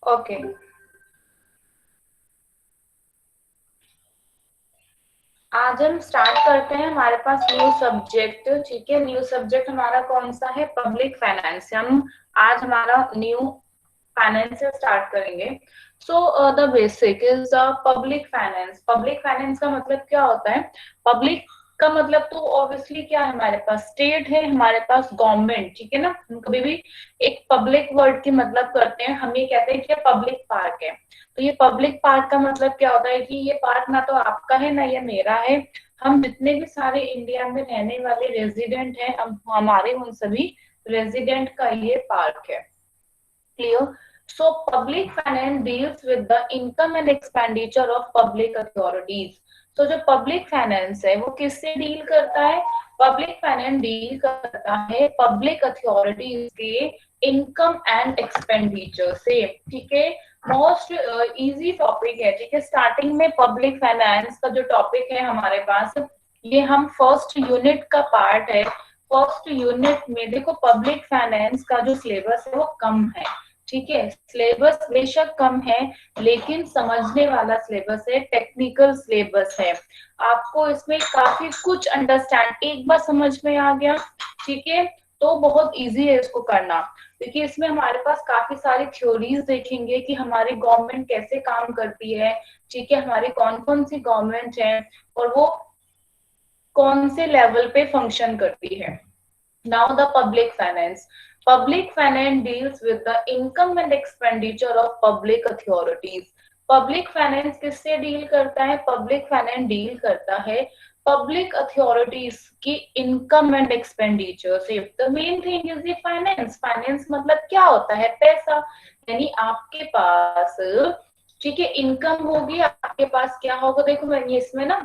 Okay, आज हम start करते हैं। हमारे पास न्यू सब्जेक्ट, ठीक है। न्यू सब्जेक्ट हमारा कौन सा है? Public finance. हम आज हमारा न्यू फाइनेंस से स्टार्ट करेंगे। So the basic is public finance. Public finance का मतलब क्या होता है? पब्लिक का मतलब तो ऑब्वियसली क्या है, हमारे पास स्टेट है, हमारे पास गवर्नमेंट, ठीक है ना। हम कभी भी एक पब्लिक वर्ड की मतलब करते हैं, हम ये कहते हैं कि पब्लिक पार्क है। तो ये पब्लिक पार्क का मतलब क्या होता है कि ये पार्क ना तो आपका है ना ये मेरा है। हम जितने भी सारे इंडिया में रहने वाले रेजिडेंट हैं, हमारे उन सभी रेजिडेंट का ये पार्क है। Clear? So public finance deals with the income and expenditure of public authorities. तो जो पब्लिक फाइनेंस है वो किससे डील करता है? पब्लिक फाइनेंस डील करता है पब्लिक अथॉरिटीज के इनकम एंड एक्सपेंडिचर से, ठीक है। मोस्ट इजी टॉपिक है, ठीक है। स्टार्टिंग में पब्लिक फाइनेंस का जो टॉपिक है हमारे पास, ये हम फर्स्ट यूनिट का पार्ट है। फर्स्ट यूनिट में देखो पब्लिक फाइनेंस का जो सिलेबस है वो कम है, ठीक है। सिलेबस बेशक कम है लेकिन समझने वाला सिलेबस है, टेक्निकल सिलेबस है। आपको इसमें काफी कुछ अंडरस्टैंड एक बार समझ में आ गया, ठीक है, तो बहुत इजी है इसको करना। देखिए इसमें हमारे पास काफी सारी थ्योरीज देखेंगे कि हमारी गवर्नमेंट कैसे काम करती है, ठीक है। हमारी कौन कौन सी गवर्नमेंट है और वो कौन से लेवल पे फंक्शन करती है। Now the public finance. Public finance deals with the income and expenditure of public authorities. Public finance किससे डील करता है? Public finance डील करता है पब्लिक अथॉरिटीज की इनकम एंड एक्सपेंडिचर से। The main thing is the finance. Finance मतलब क्या होता है? पैसा। यानी आपके पास, ठीक है, इनकम होगी, आपके पास क्या होगा? देखो मैंने इसमें ना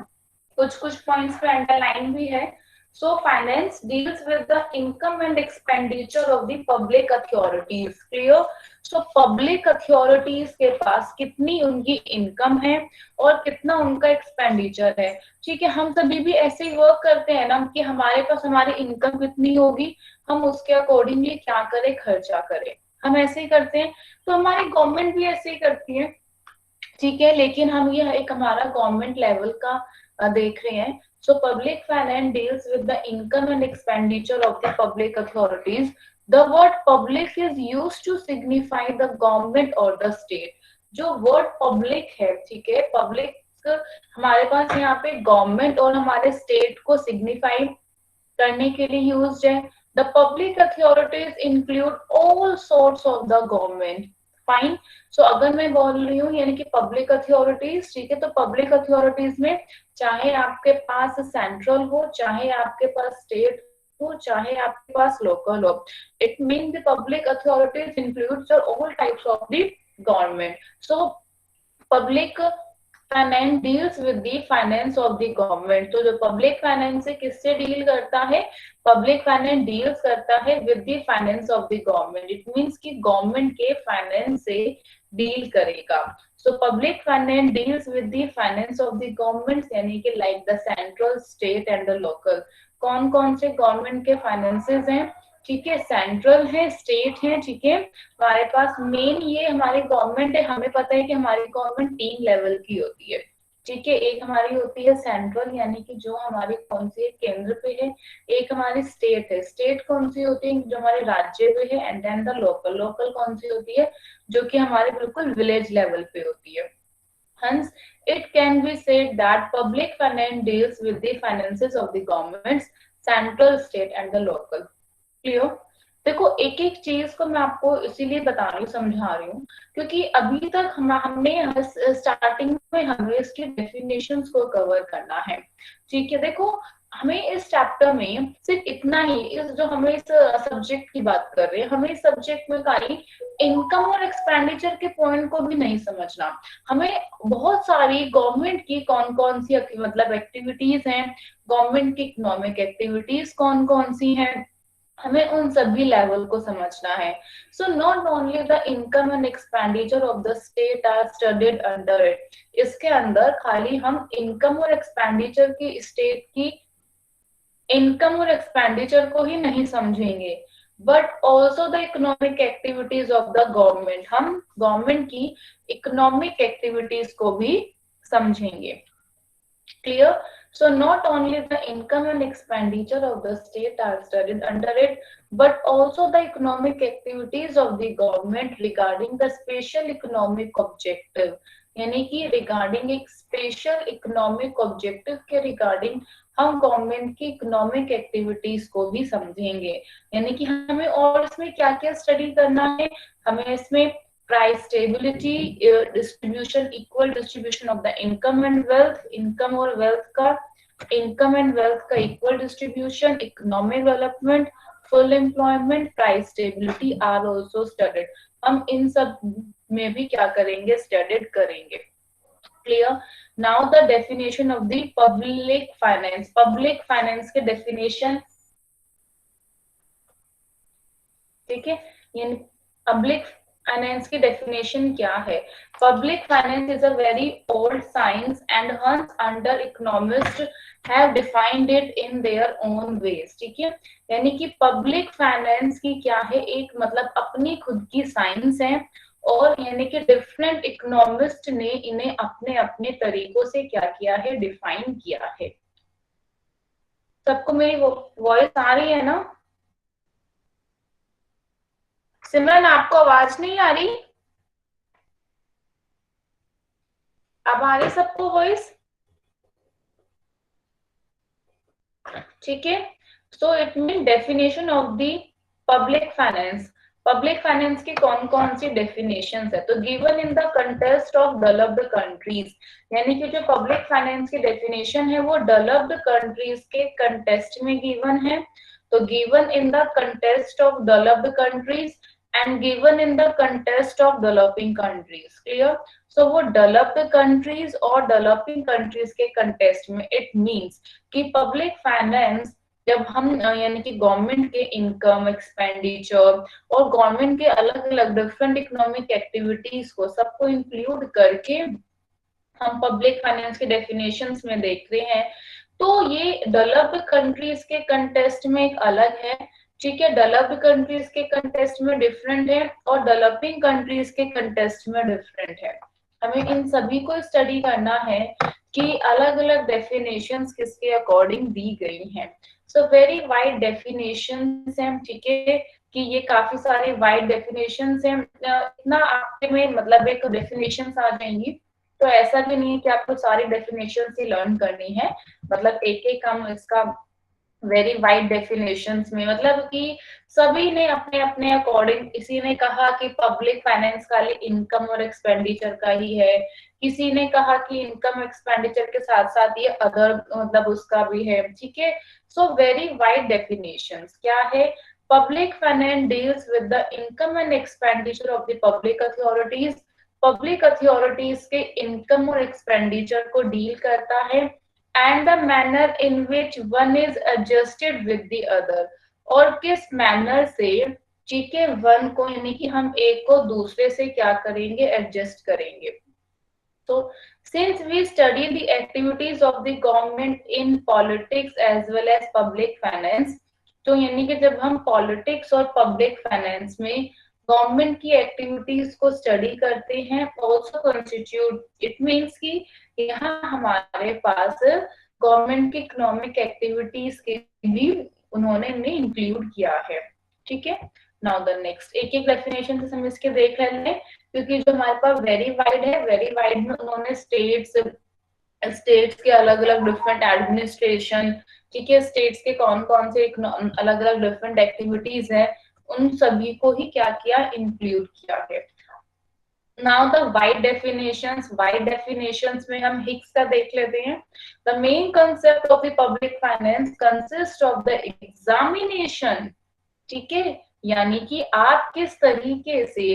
कुछ कुछ पॉइंट्स पे अंडरलाइन भी है। So finance deals with the income and expenditure of the public authorities. Clear? So public authorities के पास कितनी उनकी इनकम है और कितना उनका एक्सपेंडिचर है, ठीक है। हम सभी भी ऐसे ही वर्क करते हैं ना कि हमारे पास हमारी इनकम कितनी होगी, हम उसके अकॉर्डिंगली क्या करें, खर्चा करें। हम ऐसे ही करते हैं, तो हमारी गवर्नमेंट भी ऐसे ही करती है, ठीक है। लेकिन हम ये एक हमारा गवर्नमेंट लेवल का देख रहे हैं। So public finance deals with the income and expenditure of the public authorities. The word public is used to signify the government और द स्टेट। जो वर्ड पब्लिक है, ठीक है, पब्लिक हमारे पास यहाँ पे गवर्नमेंट और हमारे स्टेट को सिग्निफाई करने के लिए यूज्ड है। The public authorities include all sorts of the government. Fine. So अगर मैं बोल रही हूँ यानी कि पब्लिक अथॉरिटीज, ठीक है, तो पब्लिक अथॉरिटीज में चाहे आपके पास सेंट्रल हो, चाहे आपके पास स्टेट हो, चाहे आपके पास लोकल हो, it mean the public authorities includes all types of the government. So public finance deals with the finance of the government. तो जो पब्लिक फाइनेंस है किससे डील करता है? पब्लिक फाइनेंस डील्स करता है with the finance of the government. It means कि government के फाइनेंस से डील करेगा। सो public finance deals with the finance of the government, यानी कि like the central, state and the local. कौन कौन से गवर्नमेंट के फाइनेंसेस हैं? ठीक है, सेंट्रल है, स्टेट है, ठीक है। हमारे पास मेन ये हमारी गवर्नमेंट है। हमें पता है कि हमारी गवर्नमेंट 3 लेवल की होती है, ठीक है। एक हमारी होती है सेंट्रल, यानी कि जो हमारी कौन सी है, केंद्र पे है। एक हमारी स्टेट है। स्टेट कौन सी होती है? जो हमारे राज्य पे है। And then the local. Local कौन सी होती है? जो कि हमारे बिल्कुल विलेज लेवल पे होती है। Hence, it can be said that public finance deals with the finances of the governments, central, state and the local. Clear? देखो एक एक चीज को मैं आपको इसीलिए बता रही हूँ, समझा रही हूँ, क्योंकि अभी तक हमने स्टार्टिंग में हमें इसकी डेफिनेशंस को कवर करना है, ठीक है। देखो हमें इस चैप्टर में सिर्फ इतना ही, इस जो हमें इस सब्जेक्ट की बात कर रहे हैं, हमें इस सब्जेक्ट में खाली इनकम और एक्सपेंडिचर के पॉइंट को भी नहीं समझना। हमें बहुत सारी गवर्नमेंट की कौन कौन सी मतलब एक्टिविटीज हैं, गवर्नमेंट की इकोनॉमिक एक्टिविटीज कौन कौन सी हैं, हमें उन सभी लेवल को समझना है। So not only the income and expenditure of the state are studied under it. इसके अंदर खाली हम इनकम और एक्सपेंडिचर की, स्टेट की इनकम और एक्सपेंडिचर को ही नहीं समझेंगे, but also the economic activities of the government, हम गवर्नमेंट की इकोनॉमिक एक्टिविटीज को भी समझेंगे। Clear? So not only the income and expenditure of the state are studied under it, but also the economic activities of the government regarding the special economic objective, यानी कि regarding एक special economic objective के regarding हम government की economic activities को भी समझेंगे। यानी कि हमें और इसमें क्या क्या स्टडी करना है, हमें इसमें price stability, distribution, equal distribution of the income and wealth, income और वेल्थ का, इनकम एंड वेल्थ का equal distribution, economic development, full employment, price stability are also studied. हम इन सब में भी क्या करेंगे, स्टडीड करेंगे। Clear? Now the definition of the public finance. Public finance के डेफिनेशन, ठीक है, यानी पब्लिक फाइनेंस की डेफिनेशन क्या है? Public finance is a very old science and हंस under economist have defined it in their own ways. ठीक है, यानी कि पब्लिक फाइनेंस की क्या है, एक मतलब अपनी खुद की साइंस है, और यानी कि डिफरेंट इकोनॉमिस्ट ने इन्हें अपने अपने तरीकों से क्या किया है, डिफाइन किया है। सबको मेरी वॉइस आ रही है ना? सिमरन आपको आवाज नहीं आ रही? अब आ रही सबको वॉइस? ठीक है, so it mean definition of the public finance. Public finance की कौन कौन सी डेफिनेशन है? तो given in the contest of developed countries, यानी कि जो पब्लिक फाइनेंस की डेफिनेशन है वो डेवलप्ड कंट्रीज के कंटेस्ट में गिवन है। तो given in the contest of developed countries and given in the contest of developing countries. Clear? So वो डेवलप्ड कंट्रीज और डेवलपिंग कंट्रीज के कंटेस्ट में, इट मींस कि पब्लिक फाइनेंस जब हम यानी कि गवर्नमेंट के इनकम, एक्सपेंडिचर और गवर्नमेंट के अलग अलग डिफरेंट इकोनॉमिक एक्टिविटीज को सबको इंक्लूड करके हम पब्लिक फाइनेंस के डेफिनेशंस में देख रहे हैं, तो ये डेवलप्ड कंट्रीज के कंटेस्ट में एक अलग है। ठीक है, डेवलप्ड कंट्रीज के कंटेस्ट में डिफरेंट है और डेवलपिंग कंट्रीज के कंटेस्ट में डिफरेंट है। हमें इन सभी को स्टडी करना है कि अलग अलग डेफिनेशंस किसके अकॉर्डिंग दी गई हैं। सो वेरी वाइड डेफिनेशंस हैं। ठीक है, कि ये काफी सारे वाइड डेफिनेशंस हैं। इतना आपके में मतलब एक डेफिनेशंस आ जाएंगी, तो ऐसा भी नहीं है कि आपको सारी डेफिनेशंस ही लर्न करनी है। मतलब एक एक हम इसका वेरी वाइड डेफिनेशंस में, मतलब कि सभी ने अपने अपने अकॉर्डिंग, किसी ने कहा कि पब्लिक फाइनेंस खाली इनकम और एक्सपेंडिचर का ही है, किसी ने कहा कि इनकम एक्सपेंडिचर के साथ साथ ये अदर मतलब उसका भी है। ठीक है, सो वेरी वाइड डेफिनेशंस क्या है? Public finance deals with the income and expenditure of the public authorities. Public authorities के इनकम और एक्सपेंडिचर को डील करता है, and the manner in which one is adjusted with the other, और किस manner से, ठीक है, वन को यानी कि हम एक को दूसरे से क्या करेंगे, एडजस्ट करेंगे। तो since we study the activities of the government in politics as well as public finance, तो यानी कि जब हम पॉलिटिक्स और पब्लिक फाइनेंस में गवर्नमेंट की एक्टिविटीज को स्टडी करते हैं, ऑल्सो कॉन्स्टिट्यूट, इट मीन्स कि यहाँ हमारे पास गवर्नमेंट की इकोनॉमिक एक्टिविटीज के भी उन्होंने इंक्लूड किया है। ठीक है, नाउ द नेक्स्ट, एक एक डेफिनेशन से हम इसके देख लेंगे, क्योंकि जो हमारे पास वेरी वाइड है, वेरी वाइड में उन्होंने स्टेट्स के अलग अलग डिफरेंट एडमिनिस्ट्रेशन, ठीक है, स्टेट्स के कौन कौन से अलग अलग डिफरेंट एक्टिविटीज है, उन सभी को ही क्या किया, इंक्लूड किया है। Now the wide definitions, wide definitions में हम हिक्स का देख लेते हैं। The main concept of the public finance consist of the examination. ठीक है, यानी कि आप किस तरीके से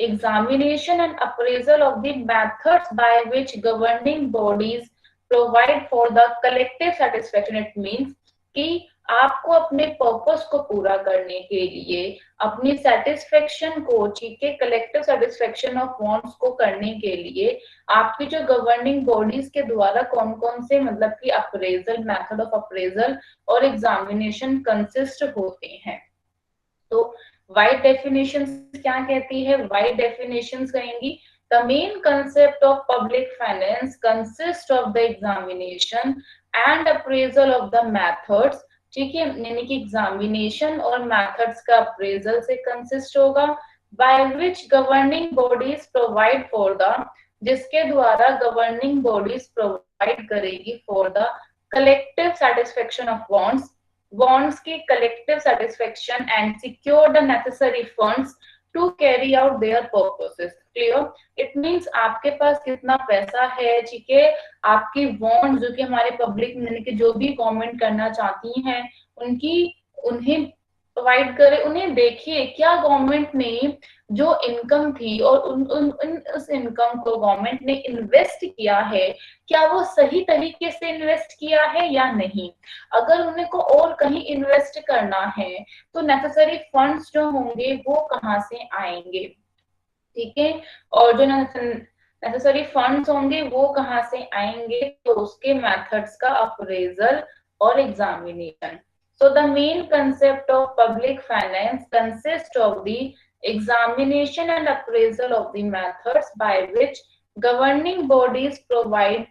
examination and appraisal of the methods by which governing bodies provide for the collective satisfaction. It means कि आपको अपने पर्पस को पूरा करने के लिए, अपनी सेटिस्फेक्शन को, ठीक है, कलेक्टिव सेटिस्फेक्शन ऑफ वांट्स को करने के लिए आपकी जो गवर्निंग बॉडीज के द्वारा कौन कौन से मतलब कि अप्रेजल, मेथड ऑफ अप्रेजल और एग्जामिनेशन कंसिस्ट होते हैं। तो वाइड डेफिनेशन क्या कहती है? वाइड डेफिनेशन कहेंगी the main concept of public finance consists of the examination and appraisal of the methods, ठीक है, यानी कि एग्जामिनेशन और मेथड्स का अप्रेजल से कंसिस्ट होगा, by which governing bodies provide for the, जिसके द्वारा गवर्निंग बॉडीज प्रोवाइड करेगी for the collective satisfaction of bonds की collective satisfaction and secure the necessary funds to carry out their purposes. Clear? It means आपके पास कितना पैसा है, ठीक है, आपकी बॉन्ड जो कि हमारे पब्लिक यानी कि जो भी गवर्नमेंट करना चाहती हैं उनकी, उन्हें प्रोवाइड करे, उन्हें देखिए क्या गवर्नमेंट ने जो इनकम थी और उस इनकम को गवर्नमेंट ने इन्वेस्ट किया है, क्या वो सही तरीके से इन्वेस्ट किया है या नहीं। अगर उन्हें को और कहीं इन्वेस्ट करना है तो नेसेसरी फंड्स जो होंगे वो कहाँ से आएंगे, ठीक है, और जो नेसेसरी फंड्स होंगे वो कहाँ से आएंगे, तो उसके मेथड्स का अप्रेजल और examination. So the main concept of public finance consists of the examination and appraisal of the methods by which governing bodies provide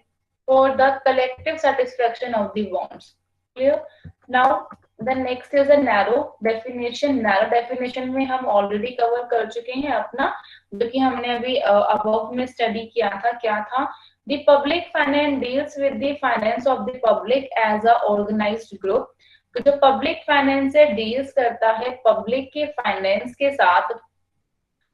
for the collective satisfaction of the bonds. Clear? Now the next is a narrow definition. Narrow definition में हम already cover कर चुके हैं अपना, जो कि हमने अभी above में study किया था, क्या था? The public finance deals with the finance of the public as a organized group. तो जो पब्लिक फाइनेंस है डील्स करता है पब्लिक के फाइनेंस के साथ,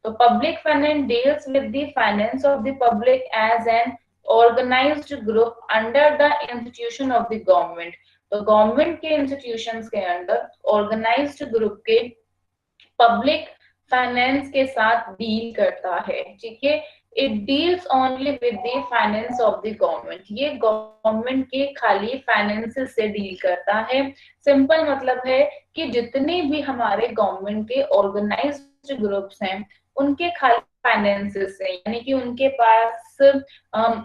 तो public finance deals with the finance of the public as an organised group under the institution of the government. तो गवर्नमेंट के इंस्टीट्यूशंस के अंदर ऑर्गेनाइज्ड ग्रुप के पब्लिक फाइनेंस के साथ डील करता है, ठीक है। It deals only with the finance of the government, ये गवर्नमेंट के खाली फाइनेंस से डील करता है। सिंपल मतलब है कि जितने भी हमारे गवर्नमेंट के ऑर्गेनाइज्ड ग्रुप्स हैं उनके खाली फाइनेंसेस है, यानी कि उनके पास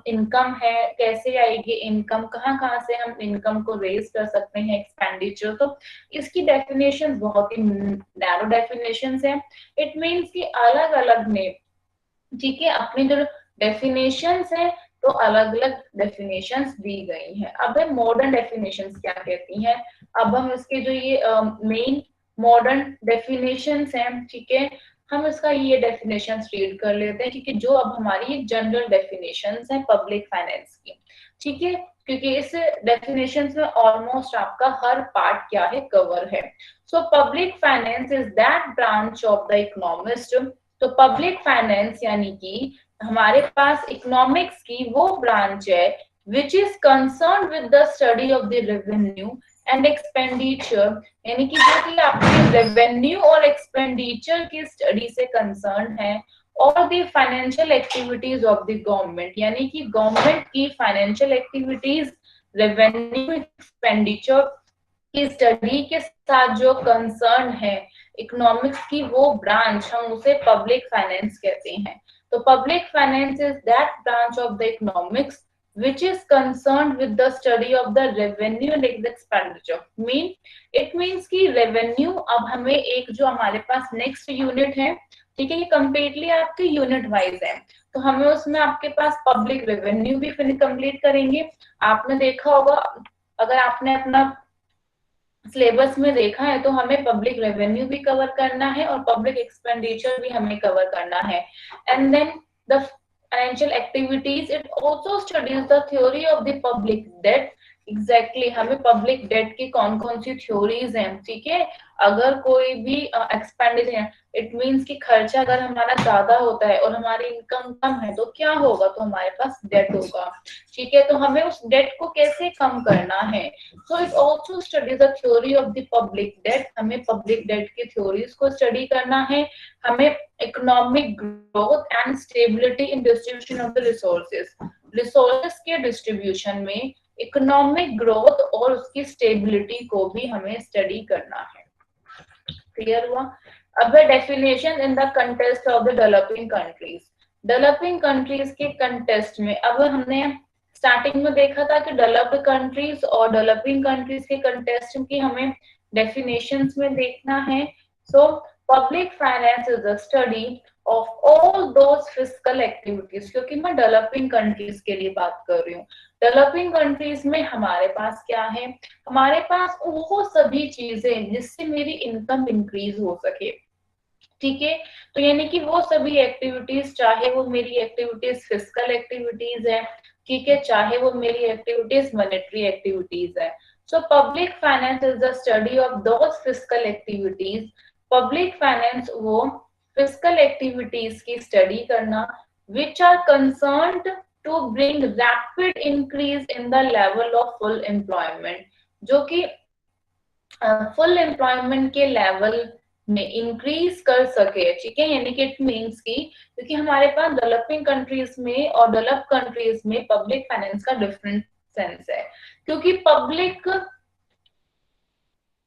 इनकम है, कैसे आएगी इनकम, कहाँ कहाँ से हम इनकम को रेज कर सकते हैं, एक्सपेंडिचर। तो इसकी डेफिनेशन बहुत ही नैरो डेफिनेशन है। इट मीन्स कि अलग अलग ने, ठीक है, अपनी जो डेफिनेशंस है तो अलग अलग डेफिनेशंस दी गई हैं। अब है मॉडर्न डेफिनेशंस क्या कहती हैं। अब हम इसके जो ये मेन मॉडर्न डेफिनेशंस हैं, ठीक है, हम इसका ये डेफिनेशंस रीड कर लेते हैं, ठीक है, जो अब हमारी जनरल डेफिनेशंस हैं पब्लिक फाइनेंस की, ठीक है, क्योंकि इस डेफिनेशंस में ऑलमोस्ट आपका हर पार्ट क्या है कवर है। So public finance is that branch of the economist. तो पब्लिक फाइनेंस यानी कि हमारे पास इकोनॉमिक्स की वो ब्रांच है which is concern with the study of the revenue and expenditure, यानी कि जो कि आपके रेवेन्यू और एक्सपेंडिचर की स्टडी से कंसर्न है, और the financial activities of the government, यानी कि गवर्नमेंट की फाइनेंशियल एक्टिविटीज रेवेन्यू एक्सपेंडिचर की स्टडी के साथ जो कंसर्न है इकोनॉमिक्स की वो ब्रांच, हम उसे पब्लिक फाइनेंस कहते हैं। तो public finance is that branch of the economics which is concerned with the study of the revenue and expenditure. It means कि revenue, अब हमें एक जो हमारे पास नेक्स्ट यूनिट है, ठीक है, ये कंप्लीटली आपके यूनिट वाइज है, तो हमें उसमें आपके पास पब्लिक रेवेन्यू भी फिर कंप्लीट करेंगे। आपने देखा होगा, अगर आपने अपना सिलेबस में देखा है तो हमें पब्लिक रेवेन्यू भी कवर करना है और पब्लिक एक्सपेंडिचर भी हमें कवर करना है। And then the financial activities, it also studies the theory of the public debt. Exactly हमें पब्लिक डेट की कौन कौन सी थ्योरीज हैं, ठीक है, अगर कोई भी एक्सपेंडिचर, इट मींस कि खर्चा अगर हमारा ज्यादा होता है और हमारी इनकम कम है तो क्या होगा, तो हमारे पास डेट होगा, ठीक है, तो हमें उस डेट को कैसे कम करना है। So it also studies the theory of the public date, हमें पब्लिक डेट की थ्योरीज को स्टडी करना है। हमें economic growth and stability in distribution of the resources, resources के डिस्ट्रीब्यूशन में इकोनॉमिक ग्रोथ और उसकी स्टेबिलिटी को भी हमें स्टडी करना है। क्लियर हुआ? अब है definition in the contest of the developing countries. Developing countries के कंटेस्ट में, अब हमने स्टार्टिंग में देखा था कि डेवलप्ड कंट्रीज और डेवलपिंग कंट्रीज के कंटेस्ट की हमें डेफिनेशंस में देखना है। So public finance is the study of all those fiscal activities, क्योंकि मैं डेवलपिंग कंट्रीज के लिए बात कर रही हूँ। डेवलपिंग कंट्रीज में हमारे पास क्या है, हमारे पास वो सभी चीजें जिससे मेरी इनकम इंक्रीज हो सके, ठीक है। तो यानी कि वो सभी एक्टिविटीज, चाहे वो मेरी एक्टिविटीज फिस्कल एक्टिविटीज है, ठीक है, चाहे वो मेरी एक्टिविटीज मॉनेटरी एक्टिविटीज है। So public finance is the study of those fiscal activities. Public finance वो फिस्कल एक्टिविटीज की स्टडी करना which are concerned to bring rapid increase in the level of full employment, जो कि full employment के level में increase कर सके, ठीक है। यानी कि इट मीन्स की, क्योंकि हमारे पास डेवलपिंग कंट्रीज में और डेवलप कंट्रीज में पब्लिक फाइनेंस का डिफरेंट सेंस है, क्योंकि पब्लिक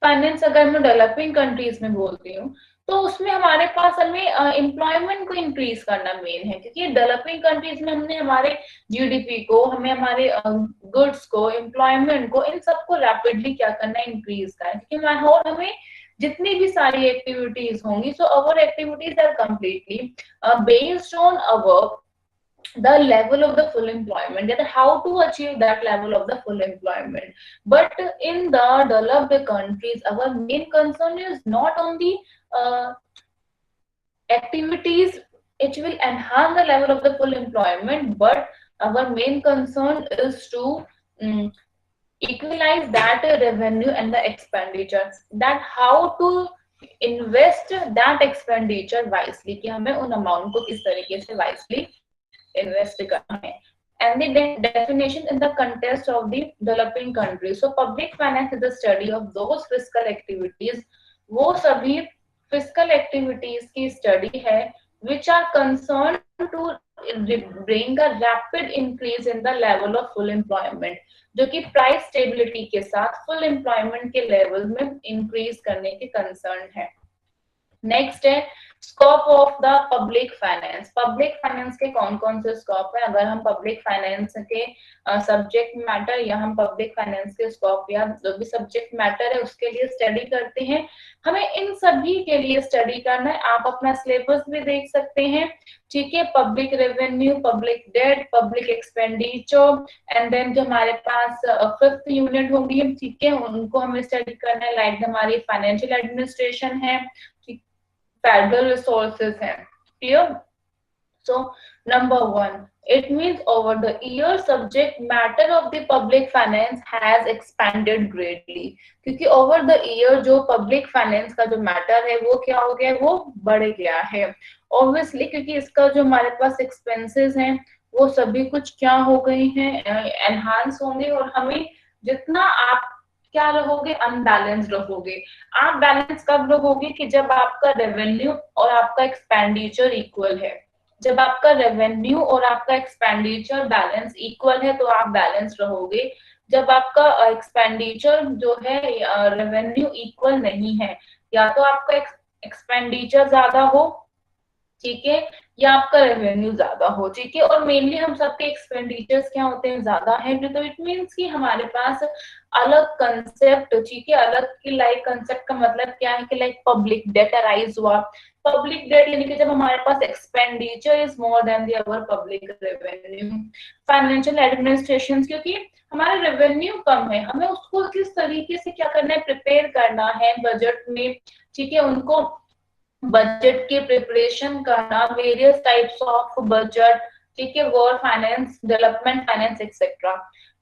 फाइनेंस अगर मैं डेवलपिंग कंट्रीज में बोलती हूँ तो उसमें हमारे पास हमें एम्प्लॉयमेंट को इंक्रीज करना मेन है, क्योंकि डेवलपिंग कंट्रीज में हमने हमारे जीडीपी को, हमें हमारे गुड्स को, एम्प्लॉयमेंट को, इन सबको रैपिडली क्या करना है, इंक्रीज करना है। क्योंकि और हमें जितनी भी सारी एक्टिविटीज होंगी, so our activities are completely based on our the level of the full employment, that how to achieve that level of the full employment. But in the developed countries, our main concern is not on the activities which will enhance the level of the full employment, but our main concern is to equalize that revenue and the expenditure, that how to invest that expenditure wisely, कि हमें उन amount को किस तरीके से wisely invest करना है। And the definition in the context of the developing countries. So public finance is the study of those fiscal activities, वो सभी fiscal activities की study है which are concerned to bring a rapid increase in the level of full employment, जो कि price stability के साथ full employment के level में इंक्रीज करने के कंसर्न है। नेक्स्ट है scope of the public finance. Public finance के कौन कौन से स्कोप है, अगर हम पब्लिक फाइनेंस के सब्जेक्ट मैटर या हम पब्लिक फाइनेंस के स्कोप या जो भी सब्जेक्ट मैटर है उसके लिए स्टडी करते हैं, हमें इन सभी के लिए स्टडी करना है। आप अपना सिलेबस भी देख सकते हैं, ठीक है। Public revenue, public debt, public expenditure and then जो हमारे पास फिफ्थ यूनिट होगी, ठीक है, उनको हमें स्टडी करना है। लाइक हमारी फाइनेंशियल एडमिनिस्ट्रेशन है, federal resources हैं, clear? So number one, it means over the years subject matter of the public finance has expanded greatly, क्योंकि over the year जो public finance का जो matter है वो क्या हो गया, वो बढ़ गया है obviously, क्योंकि इसका जो हमारे पास expenses हैं वो सभी कुछ क्या हो गई हैं, enhance होंगे, और हमें जितना आप क्या रहोगे, अनबैलेंस रहोगे। आप बैलेंस कब रहोगे कि जब आपका रेवेन्यू और आपका एक्सपेंडिचर इक्वल है। जब आपका रेवेन्यू और आपका एक्सपेंडिचर बैलेंस इक्वल है तो आप बैलेंस रहोगे। जब आपका एक्सपेंडिचर जो है रेवेन्यू इक्वल नहीं है, या तो आपका एक्सपेंडिचर ज्यादा हो, ठीक है, या आपका रेवेन्यू ज्यादा हो, ठीक है, और मेनली हम सबके एक्सपेंडिचर्स क्या होते हैं, ज्यादा है, तो इट मींस कि हमारे पास अलग कंसेप्ट, ठीक है, अलग की लाइक कंसेप्ट का मतलब क्या है कि लाइक पब्लिक डेट अराइज हुआ। पब्लिक डेट यानी कि जब हमारे पास expenditure is more than the our public revenue. Financial administration, क्योंकि हमारा रेवेन्यू कम है, हमें उसको किस तरीके से क्या करना है, प्रिपेयर करना है बजट में, ठीक है, उनको बजट की प्रिपरेशन करना, वेरियस टाइप्स ऑफ बजट, ठीक है, war finance, development finance etcetera.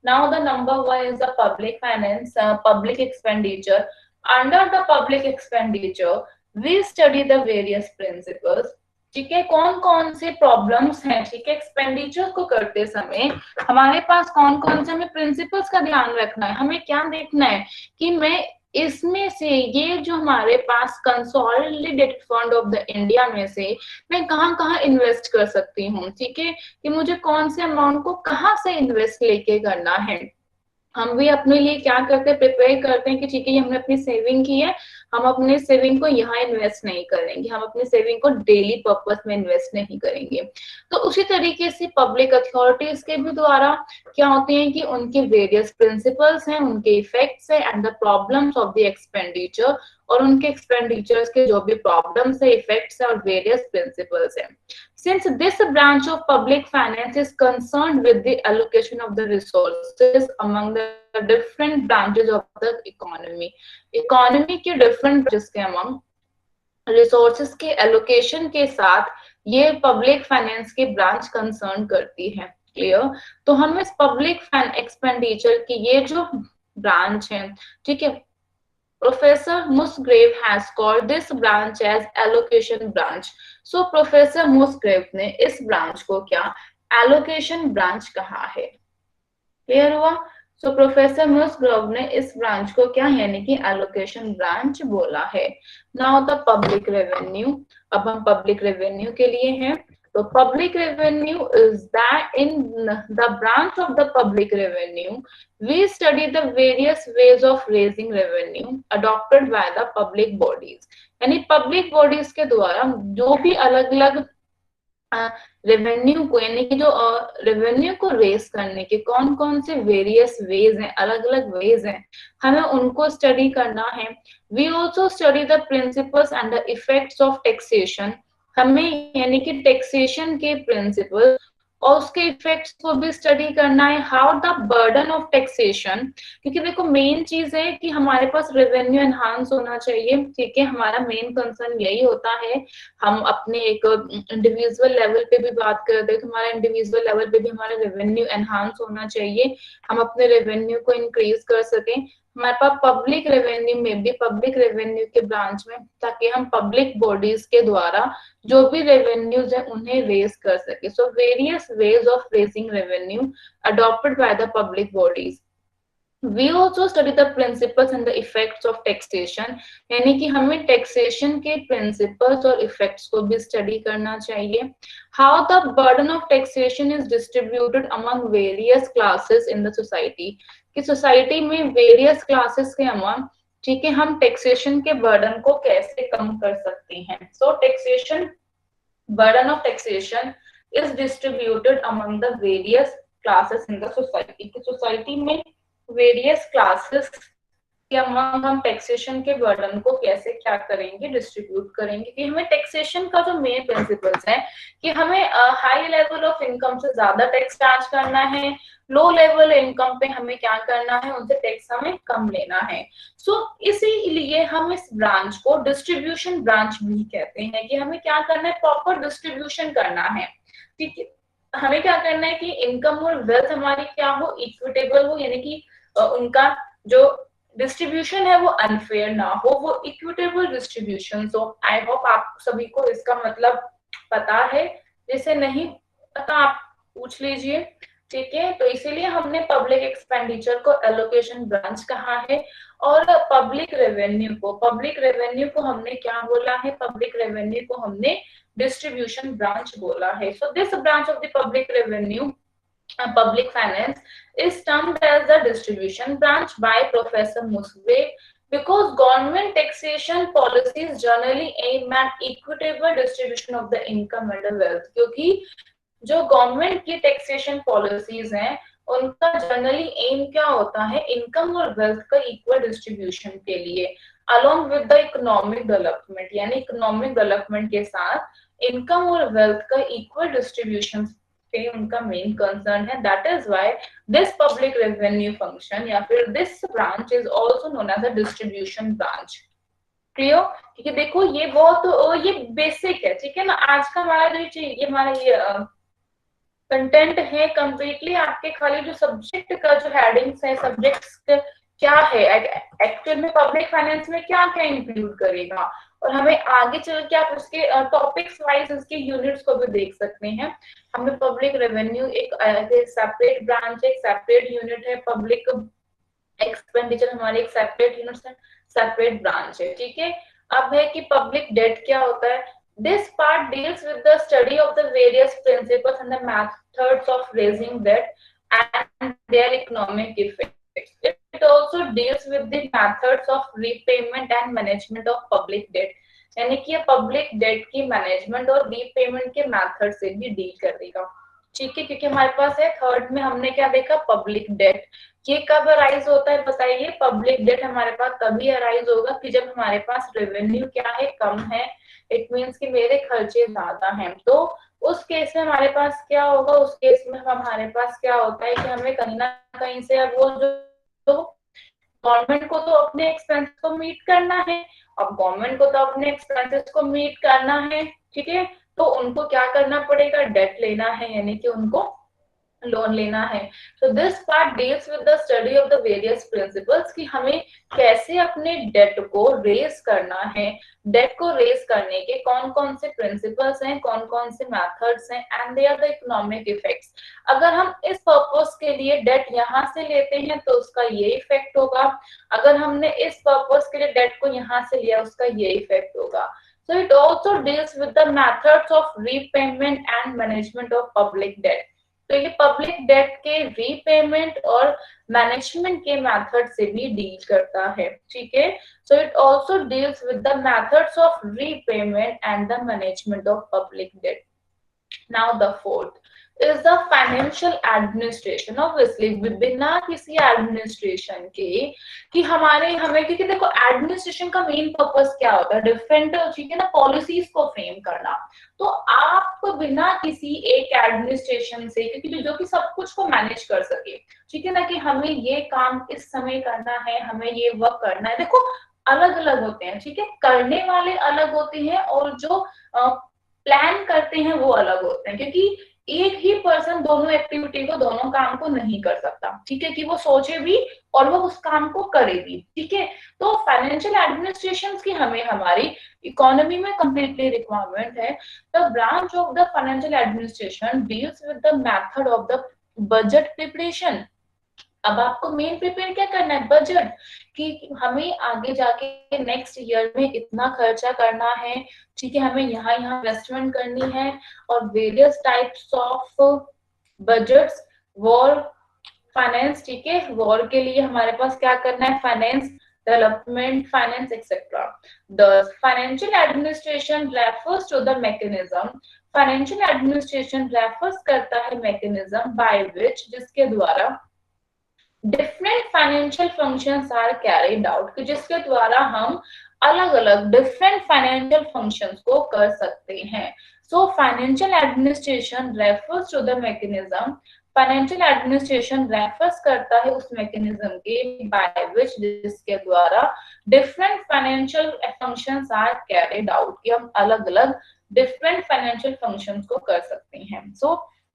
Now the number one is the public finance, public expenditure. Under the public expenditure we study the various principles, ठीक है, कौन कौन से प्रॉब्लम्स हैं, ठीक है, एक्सपेंडिचर को करते समय हमारे पास कौन कौन से हमें प्रिंसिपल्स का ध्यान रखना है। हमें क्या देखना है कि मैं इसमें से ये जो हमारे पास consolidated fund of the India में से मैं कहाँ कहाँ इन्वेस्ट कर सकती हूँ, ठीक है, कि मुझे कौन से अमाउंट को कहाँ से इन्वेस्ट लेके करना है। हम भी अपने लिए क्या करते हैं, प्रिपेयर करते हैं कि ठीक है हमने अपनी सेविंग की है, हम अपने सेविंग को यहाँ इन्वेस्ट नहीं करेंगे, हम अपने सेविंग को डेली पर्पस में इन्वेस्ट नहीं करेंगे। तो उसी तरीके से पब्लिक अथॉरिटीज के भी द्वारा क्या होते हैं कि उनके वेरियस प्रिंसिपल्स हैं, उनके इफेक्ट्स हैं and the problems of the expenditure, और उनके एक्सपेंडिचर्स के जो भी प्रॉब्लम्स है, इफेक्ट्स है और वेरियस प्रिंसिपल्स है. Since this branch of public finance is concerned with the allocation of the resources among the different branches of the economy, economy के different branches के among रिसोर्सेस के एलोकेशन के साथ ये पब्लिक फाइनेंस की branch concern करती है. Clear? तो हम इस पब्लिक एक्सपेंडिचर की ये जो ब्रांच है, ठीक है, professor Musgrave has called this branch as allocation branch. So professor Musgrave ने इस ब्रांच को क्या एलोकेशन ब्रांच कहा है. क्लियर हुआ? सो प्रोफेसर मुस्ग्रोव ने इस ब्रांच को क्या यानी कि एलोकेशन ब्रांच बोला है. Now the public revenue. अब हम पब्लिक रेवेन्यू के लिए हैं. तो public revenue is that in the branch of the public revenue we study the various ways of raising revenue adopted by the public bodies. यानी public bodies के द्वारा जो भी अलग अलग रेवेन्यू को यानी कि जो रेवेन्यू को रेस करने के कौन कौन से वेरियस वेज हैं, अलग अलग वेज हैं, हमें उनको स्टडी करना है. We also study the principles and the effects of taxation. हमें यानी कि टैक्सेशन के प्रिंसिपल और उसके इफेक्ट्स को भी स्टडी करना है. How the burden of taxation, क्योंकि देखो मेन चीज है कि हमारे पास रेवेन्यू एनहांस होना चाहिए. ठीक है, हमारा मेन कंसर्न यही होता है. हम अपने एक इंडिविजुअल लेवल पे भी बात करते हैं तो हमारा इंडिविजुअल लेवल पे भी हमारा रेवेन्यू एनहांस होना चाहिए, हम अपने रेवेन्यू को इंक्रीज कर सकें. हमारे पास पब्लिक रेवेन्यू में भी पब्लिक रेवेन्यू के ब्रांच में, ताकि हम पब्लिक बॉडीज के द्वारा जो भी रेवेन्यूज है उन्हें रेज कर सके. So various ways of raising revenue adopted by the public bodies. We also study the principles and the effects of taxation. यानी कि हमें टैक्सेशन के प्रिंसिपल्स और इफेक्ट्स को भी स्टडी करना चाहिए. How the burden of taxation is distributed among various classes in the society. कि सोसाइटी में वेरियस क्लासेस के अमंग, ठीक है, हम टैक्सेशन के बर्डन को कैसे कम कर सकते हैं. सो taxation burden of taxation is distributed among the various classes in the society. कि सोसाइटी में वेरियस क्लासेस के अमंग हम टैक्सेशन के बर्डन को कैसे क्या करेंगे, डिस्ट्रीब्यूट करेंगे. कि हमें टैक्सेशन का जो मेन प्रिंसिपल्स है कि हमें हाई लेवल ऑफ इनकम से ज्यादा टैक्स चार्ज करना है, लो लेवल इनकम पे हमें क्या करना है, उनसे टैक्स हमें कम लेना है. सो इसीलिए हम इस ब्रांच को डिस्ट्रीब्यूशन ब्रांच भी कहते हैं. कि हमें क्या करना है, प्रॉपर डिस्ट्रीब्यूशन करना है. ठीक है, हमें क्या करना है कि इनकम और वेल्थ हमारी क्या हो, इक्विटेबल हो, यानी कि उनका जो डिस्ट्रीब्यूशन है वो अनफेयर ना हो, वो equitable distribution. So I hope आप सभी को इसका मतलब पता है. जैसे नहीं पता आप पूछ लीजिए. ठीक है, तो इसीलिए हमने पब्लिक एक्सपेंडिचर को एलोकेशन ब्रांच कहा है. और पब्लिक रेवेन्यू को हमने क्या बोला है, पब्लिक रेवेन्यू को हमने डिस्ट्रीब्यूशन ब्रांच बोला है. So this branch of the public revenue public finance is termed as the distribution branch by Professor Musgrave because government taxation policies generally aim at equitable distribution of the income and the wealth. क्योंकि जो government की taxation policies हैं उनका generally M क्या होता है, income और wealth का इक्वल डिस्ट्रीब्यूशन के लिए, along with the economic development. यानी इकोनॉमिक डेवलपमेंट के साथ इनकम और वेल्थ का इक्वल डिस्ट्रीब्यूशन उनका मेन कंसर्न है. That is why this public revenue function या फिर this branch is also known as a distribution branch. Clear? ठीक है, देखो ये बहुत ये बेसिक है. ठीक है ना, आज का हमारा जो ये हमारा ये कंटेंट है कंप्लीटली आपके खाली जो सब्जेक्ट का जो हेडिंग्स है, सब्जेक्ट्स क्या है एक्चुअल में पब्लिक फाइनेंस में क्या क्या इंक्लूड करेगा, और हमें आगे चल के आप उसके टॉपिक्स वाइज उसके यूनिट्स को भी देख सकते हैं. हमें पब्लिक रेवेन्यू एक सेपरेट ब्रांच है, एक सेपरेट यूनिट है. पब्लिक एक्सपेंडिचर हमारी एक सेपरेट यूनिट है, सेपरेट ब्रांच है. ठीक है, अब है कि पब्लिक डेट क्या होता है. This part deals with the study of the various principles and the methods of raising debt and their economic effects. It also deals with the methods of repayment and management of public debt. यानी कि ये public debt की management और repayment के method से भी deal करेगा. ठीक है, क्योंकि हमारे पास है थर्ड में हमने क्या देखा, पब्लिक डेट। ये कब अराइज होता है बताइए, पब्लिक डेट हमारे पास तभी अराइज होगा कि जब हमारे पास रेवेन्यू क्या है, कम है। इट मीन्स कि मेरे खर्चे ज्यादा हैं, तो उस केस में हमारे पास क्या होगा, उस केस में हमारे पास क्या होता है कि हमें कहीं ना कहीं से अब वो जो गवर्नमेंट को तो अपने एक्सपेंस को मीट करना है। अब गवर्नमेंट को तो अपने एक्सपेंसेस को मीट करना है, ठीक है, तो उनको क्या करना पड़ेगा, डेट लेना है, यानी कि उनको लोन लेना है। तो this part deals with the study of the various principles कि हमें कैसे अपने डेट को रेस करना है। डेट को रेस करने के कौन कौन से प्रिंसिपल्स हैं, कौन कौन से मेथड्स हैं, and they are the economic effects. अगर हम इस पर्पस के लिए डेट यहाँ से लेते हैं तो उसका ये इफेक्ट होगा, अगर हमने इस पर्पस के लिए डेट को यहाँ से लिया उसका ये इफेक्ट होगा। So it also deals with the methods of repayment and management of public debt. तो ये पब्लिक डेट के रीपेमेंट और मैनेजमेंट के मेथड से भी डील करता है, ठीक है। So it also deals with the methods of repayment and the management of public debt. Now the fourth is the financial administration। obviously बिना किसी एडमिनिस्ट्रेशन के कि हमें, क्योंकि देखो एडमिनिस्ट्रेशन का मेन पर्पस क्या होता है, डिफरेंट, ठीक है ना, पॉलिसीज को फ्रेम करना। तो आप बिना किसी एक एडमिनिस्ट्रेशन से, क्योंकि जो कि सब कुछ को मैनेज कर सके, ठीक है ना, कि हमें ये काम इस समय करना है, हमें ये वर्क करना है, देखो अलग अलग होते हैं, ठीक है, करने वाले अलग होते हैं और जो प्लान करते हैं वो अलग होते हैं, क्योंकि एक ही पर्सन दोनों एक्टिविटी को, दोनों काम को नहीं कर सकता, ठीक है, कि वो सोचे भी और वो उस काम को करे भी, ठीक है। तो फाइनेंशियल एडमिनिस्ट्रेशन की हमें हमारी इकोनॉमी में कंप्लीटली रिक्वायरमेंट है। The branch of the financial administration deals with the method of the budget preparation. अब आपको मेन प्रिपेयर क्या करना है, बजट, कि हमें आगे जाके नेक्स्ट ईयर में इतना खर्चा करना है, ठीक है, हमें यहाँ यहाँ इन्वेस्टमेंट करनी है, और various types of budgets, war finance, ठीक है, वॉर के लिए हमारे पास क्या करना है, finance, development finance etcetera. The financial administration refers to the mechanism. Financial administration refers करता है मैकेनिज्म बाय विच, जिसके द्वारा different financial functions are carried out, जिसके द्वारा हम अलग अलग डिफरेंट फाइनेंशियल फंक्शंस को कर सकते हैं। So financial administration refers to the mechanism. Financial administration refers करता है उस मैकेनिज्म के बाय विच, जिसके द्वारा different financial functions are carried out, कि हम अलग अलग डिफरेंट फाइनेंशियल फंक्शंस को कर सकते हैं।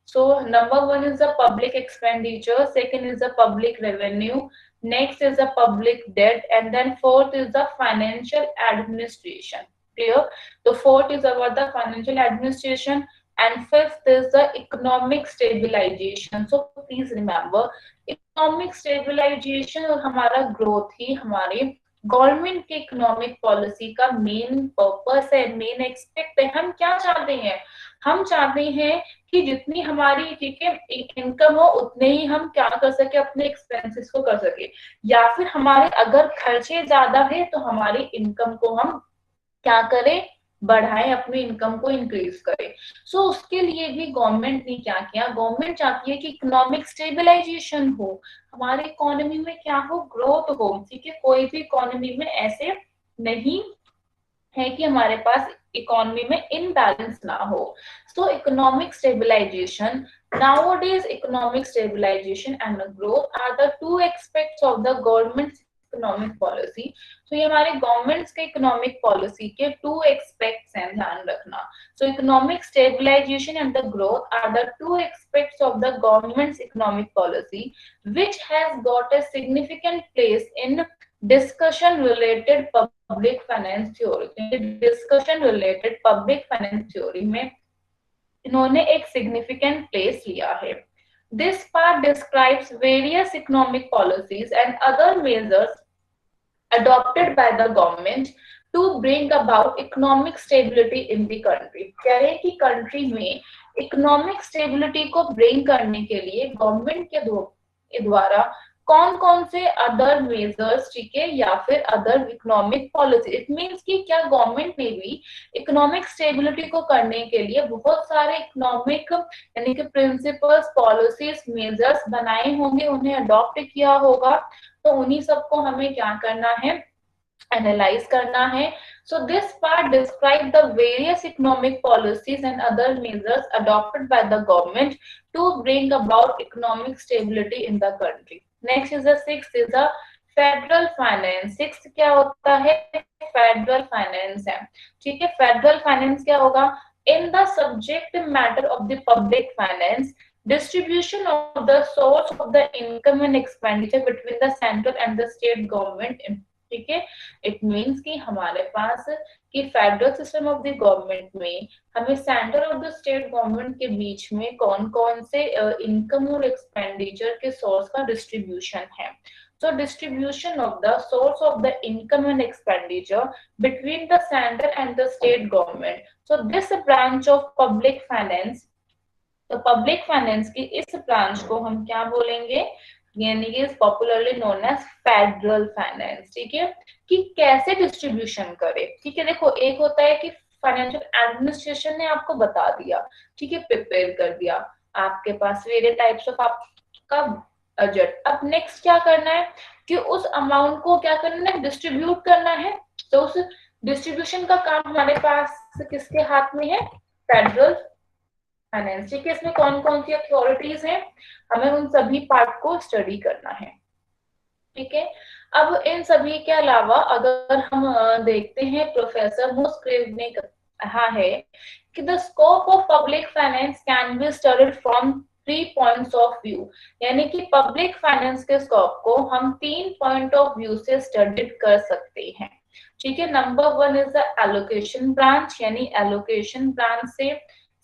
So number one is the public expenditure, second is the public revenue, next is the public debt, and then fourth is the financial administration. Clear? The fourth is about the financial administration, and fifth is the economic stabilization. So please remember, economic stabilization और हमारा growth ही हमारे government के economic policy का main purpose है, main expect है। हम क्या चाहते हैं, हम चाहते हैं कि जितनी हमारी, ठीक है, इनकम हो उतने ही हम क्या कर सके, अपने एक्सपेंसेस को कर सके, या फिर हमारे अगर खर्चे ज्यादा है तो हमारी इनकम को हम क्या करें, बढ़ाएं, अपनी इनकम को इंक्रीज करें। सो उसके लिए भी गवर्नमेंट ने क्या किया, गवर्नमेंट चाहती है कि इकोनॉमिक स्टेबलाइजेशन हो, हमारे इकोनॉमी में क्या हो, ग्रोथ हो, ठीक है, कोई भी इकोनॉमी में ऐसे नहीं है कि हमारे पास इकोनॉमी में इनबैलेंस ना हो। So economic stabilization, nowadays economic stabilization and growth are the two aspects of the government's economic policy। तो ये हमारे गवर्नमेंट्स के इकोनॉमिक पॉलिसी के टू एस्पेक्ट्स हैं, ध्यान रखना। So economic stabilization and the growth are the two aspects of the government's economic policy which has got a significant place in discussion related public finance theory। Discussion related public finance theory में इन्होंने एक significant place लिया है। This part describes various economic policies and other measures adopted by the government to bring about economic stability in the country। कह रहे हैं कि country में इकोनॉमिक स्टेबिलिटी को ब्रिंग करने के लिए गवर्नमेंट के द्वारा कौन कौन से अदर मेजर्स, ठीक है, या फिर other economic policy. It means कि क्या गवर्नमेंट ने भी इकोनॉमिक स्टेबिलिटी को करने के लिए बहुत सारे इकोनॉमिक यानी कि प्रिंसिपल्स, पॉलिसीज, मेजर्स बनाए होंगे, उन्हें अडॉप्ट किया होगा, तो उन्हीं सबको हमें क्या करना है, एनालाइज करना है। So this part describe the various economic policies and other measures adopted by the government to bring about economic stability in the country. Next is the sixth is the federal finance. Six क्या होता है, federal finance है, ठीक है। Federal finance क्या होगा, in the subject matter of the public finance, distribution of the source of the income and expenditure between the central and the state government, ठीक है। इट मीन्स कि हमारे पास कि federal system of the government में हमें centre of the state government के बीच में कौन कौन से इनकम और एक्सपेंडिचर के सोर्स का डिस्ट्रीब्यूशन है। So distribution of the source of the income and expenditure between the center and the state government. So this branch of public finance, तो पब्लिक फाइनेंस की इस ब्रांच को हम क्या बोलेंगे, यानी कि popularly known as federal finance, ठीक है। कि कैसे डिस्ट्रीब्यूशन करे, ठीक है। देखो एक होता है कि फाइनेंशियल एडमिनिस्ट्रेशन ने आपको बता दिया, ठीक है, प्रिपेयर कर दिया, आपके पास वेरियस टाइप्स ऑफ आपका बजट। अब नेक्स्ट क्या करना है कि उस अमाउंट को क्या करना है, डिस्ट्रीब्यूट करना है। तो उस डिस्ट्रीब्यूशन का काम हमारे पास किसके हाथ में है, फेडरल फाइनेंस, ठीक है। इसमें कौन कौन सी अथॉरिटीज हैं, हमें उन सभी पार्ट को स्टडी करना है, ठीक है। अब इन सभी के अलावा अगर हम देखते हैं, प्रोफेसर मुस्क्रिव ने कहा है कि the scope of public finance can be studied from 3 points of view, यानी कि पब्लिक फाइनेंस के स्कोप को हम 3 पॉइंट ऑफ व्यू से स्टडीड कर सकते हैं, ठीक है। Number 1 is the allocation branch, यानी एलोकेशन ब्रांच से,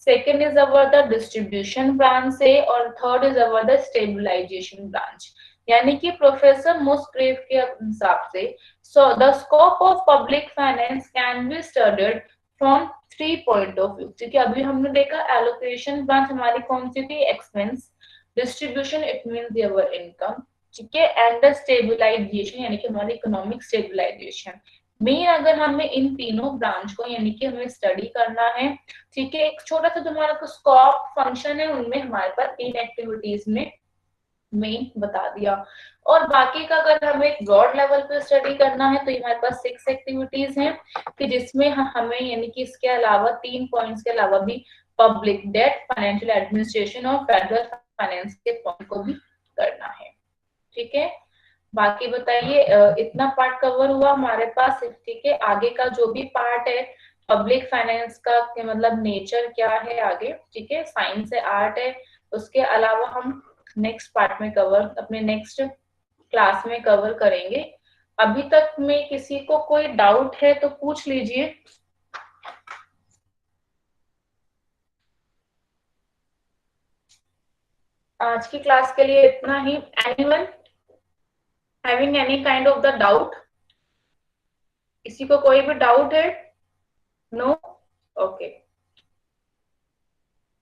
second is our the distribution branch से, और third is our the stabilization branch. यानी कि प्रोफेसर मुस्क्रिव के हिसाब से so the scope of public finance can be studied from 3 point of view, ठीक है। अभी हमने देखा एलोकेशन ब्रांच हमारी कौन सी थी, expense, distribution it means your income, ठीक है, एंड द स्टेबलाइजेशन यानी कि हमारी इकोनॉमिक स्टेबलाइजेशन। मेन अगर हमें इन तीनों ब्रांच को यानी कि हमें स्टडी करना है, ठीक है। एक छोटा सा जो हमारा स्कोप फंक्शन है उनमें हमारे पास इन एक्टिविटीज में मेन बता दिया, और बाकी का अगर हमें एक ब्रॉड लेवल पे स्टडी करना है तो ये हमारे पास 6 एक्टिविटीज हैं कि जिसमें हमें यानी कि इसके अलावा 3 पॉइंट्स के अलावा भी पब्लिक डेट, फाइनेंशियल एडमिनिस्ट्रेशन और फेडरल फाइनेंस के पॉइंट को भी करना है, ठीक है। बाकी बताइए, इतना पार्ट कवर हुआ हमारे पास, ठीक है। आगे का जो भी पार्ट है पब्लिक फाइनेंस का मतलब नेचर क्या है आगे, ठीक है, साइंस है, आर्ट है, उसके अलावा हम नेक्स्ट पार्ट में कवर, अपने नेक्स्ट क्लास में कवर करेंगे। अभी तक में किसी को कोई डाउट है तो पूछ लीजिए। आज की क्लास के लिए इतना ही। Anyone having any kind of the doubt, किसी को कोई भी डाउट है? No, okay.